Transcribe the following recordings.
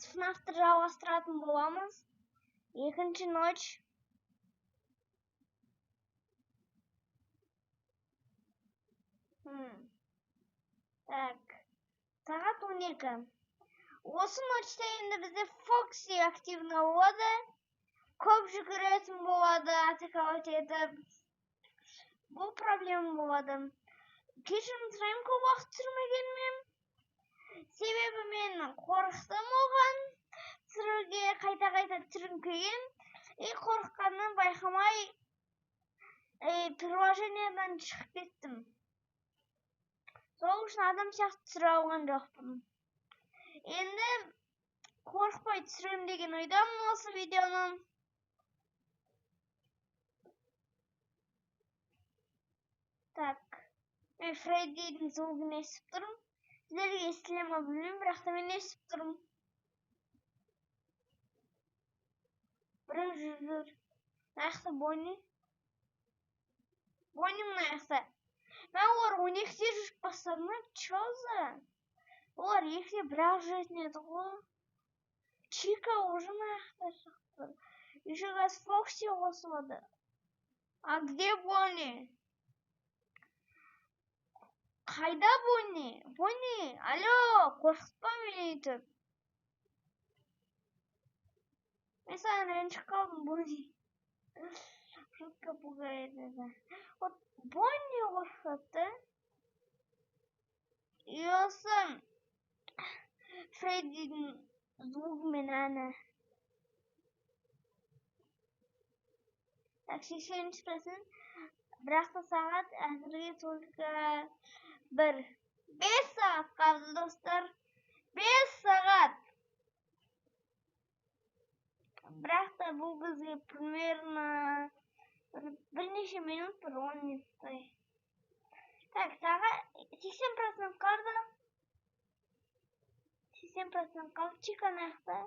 FNAF'ты жалғастыратын боламыз. Екінші ночь. Так. Сағат 12. Осы ночта енді бізде Фокси активна болады. Көп жүгіретін болады, атаковать етіп. Бұл проблема болады. Кешірім сұраймын, көп уақыт түсірмегеніме. Себебі мен қорықтым оған. Түсіруге қайта түсіргім келген. Қорыққаннан байқамай приложениядан шығып кеттім. Сол үшін адам сияқты түсіре алған жоқпын. Енді қорықпай түсірем деген ойдамын осы видеоны. Так, мен Фреддидің звугын естіп тұрмын. Сіздерге естіле ме білмеймін, бірақ та мен естіп тұрмын. Біреу жүр. Мына Бонни. Бонни мына жақта. Мен олар 12-де жүріп бастадым. Чо за? Олар 2-де бірақ жүретін еді ғой. Чика уже мына жақта шықты. Еще раз Фокси қосылады. А где Бонни? Қайда Бонни? Бонни, алло, қорқытпа мені өйтіп. Мен саған ренжіп қалдым, Бонни. Шутка пугает это. Вот Бонни қорқытты. И осы Фреддидің звугымен әні. Так, 80%. Бірақ та сағат әзірге только 1. 5 сағат қалды, достар. 5 сағат. Бірақ та бұл бізге примерно бірнеше минут, 10 минуттай. Так, сағат 80% қалды. 80% қалды. Чика нақта.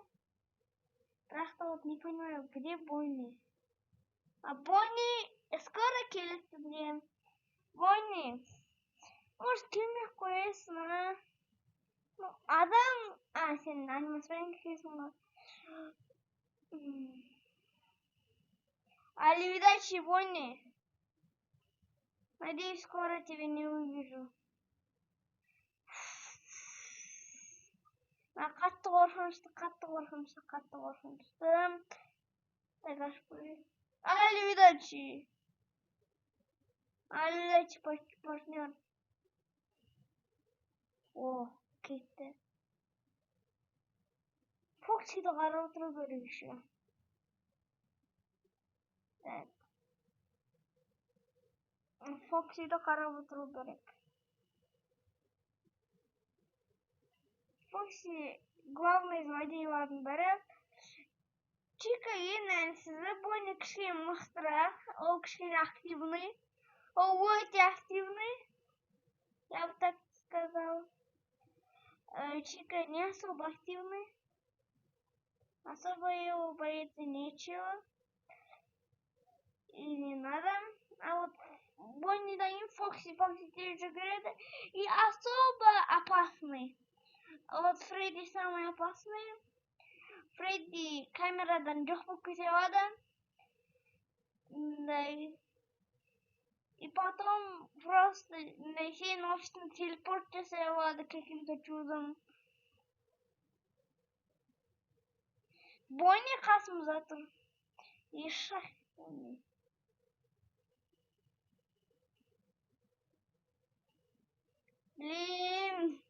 Бірақ та вот не понимаю, где Бонни? А Бонни скоро келет бізге. Бонни, может, келмей қоясың, а? Адам... сен анимаспен келесің ғой. Аривидачи, Бонни. Надеюсь, скоро тебя не увижу. Қатты қорқынышты. Так, аш қойып. Аривидачи. Аривидачи, партнер. О, кетті. Фоксиді қарап отыру керек еще. Так. Фоксиді қарап отыру керек. Фокси главный злодейлардың бірі. Чика ең әлсізі, Бонни кішкене мықтырақ, ол кішкене активный. Ол өте активный. Я бы так сказал. Чика не особо активный. Особо его бояться нечего. И не надо. А вот Бонни дают Фокси теперь говорят. И особо опасный. А вот Фредди самый опасный. Фредди камерадан жоқ болып кете алады. И потом просто сен офистен телепорт жасай алады каким-то чудом. Бонни қасымызда тұр. И шах. Блин.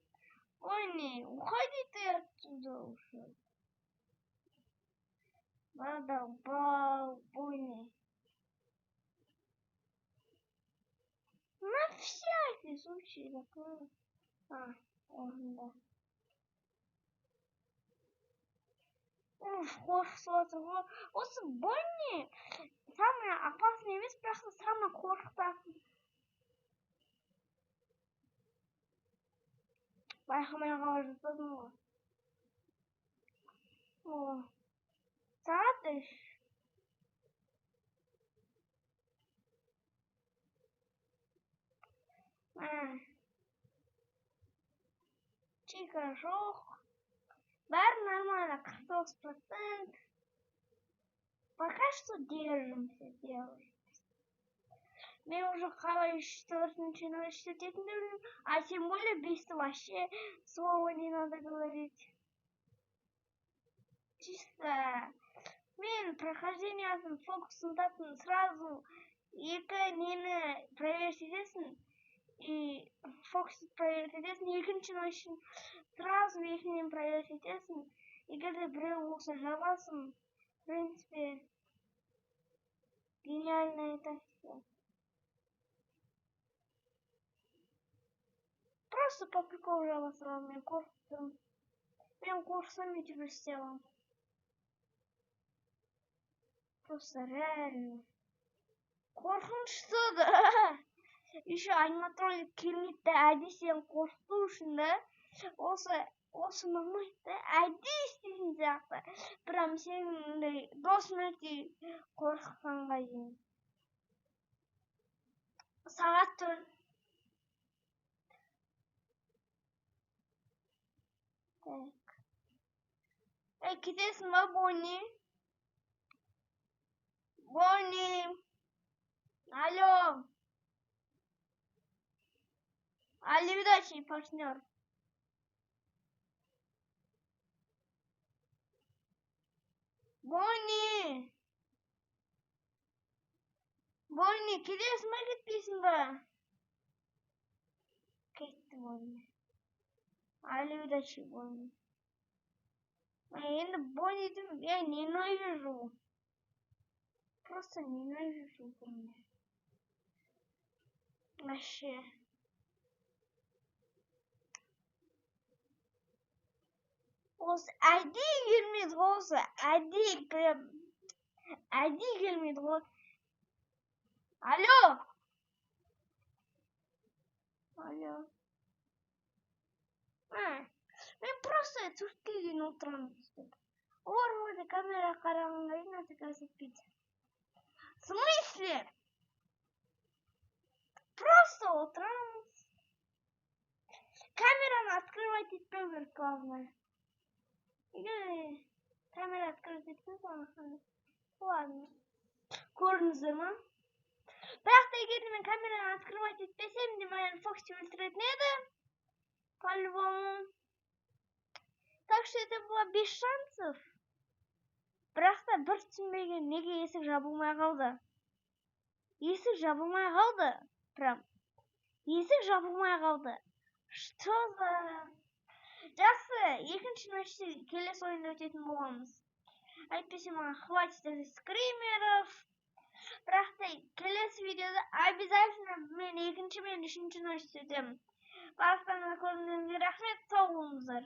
Бонни, уходи ты оттуда уже. Задолбал, Бонни. На всякий случай такое. Да. Уф, қорқысып отыр. Осы Бонни самый опасный емес, бірақ та самый қорқытатын. Байқамай қалып жатырмын ғой. О, сағат 3. Чика жоқ. Бәрі нормально. 90%. Пока что держимся. Мы уже в 4-й университете, а тем более без вообще слова не надо говорить. Чисто. Мен прохождение фокусын таптым сразу екі нені проверить етесің. И фокус проверить етесің. Екіншінің үшін сразу екінен проверить етесің. Егер де біреу болса жабасың. В принципе, гениальная тактика. Просто по приколу жаба сразу. Мен қорқыттым. Мен қорқсам өйтіп істей аламын. Просто реально. Қорқынышты да. Еще аниматроник келмейді, әдейі сен қорқыту үшін да. Осы ұнамайды да, әдейі істейтін сияқты. Прям сен досың өте қорқытқанға дейін. Сағат 4. Так. Кетесің ба, Бонни? Бонни! Алло! Arrivederci, партнер. Бонни! Бонни, кетесің ба, кетпейсің ба? Кетті Бонни. Arrivederci, Бонни. Енді Бонниді я ненавижу. Просто ненавижу Бонни. Вообще. Осы әдейі келмейді осы. Әдейі прям. Әдейі келмейді ғой. Алло! Алло. Мен просто түртке дейін отырамын. Олар орда камера қарағанға дейін атаказ етпейді. В смысле? Просто отырамын. Камераны открывать етпеу керек, главное. Или камера открыть етпеу керек. Ладно. Көрдіңіздер ма? Бірақ та егер мен камераны открывать етпесем, де мен Фокси өлтіретін еді. По-любому. Так что это было без шансов. Бірақ та бір түсінбеген, неге есік жабылмай қалды? Есік жабылмай қалды. Прям. Есік жабылмай қалды. Что за... Жақсы, екінші нөшті келесі ойында өтетін боламыз. Әйтпесе маған хватит этих скримеров. Бірақ та келесі видеода обязательно мен екінші мен үшінші нөшті өтемін. Барлықтарыңызға көргеніңізге рахмет, сау болыңыздар.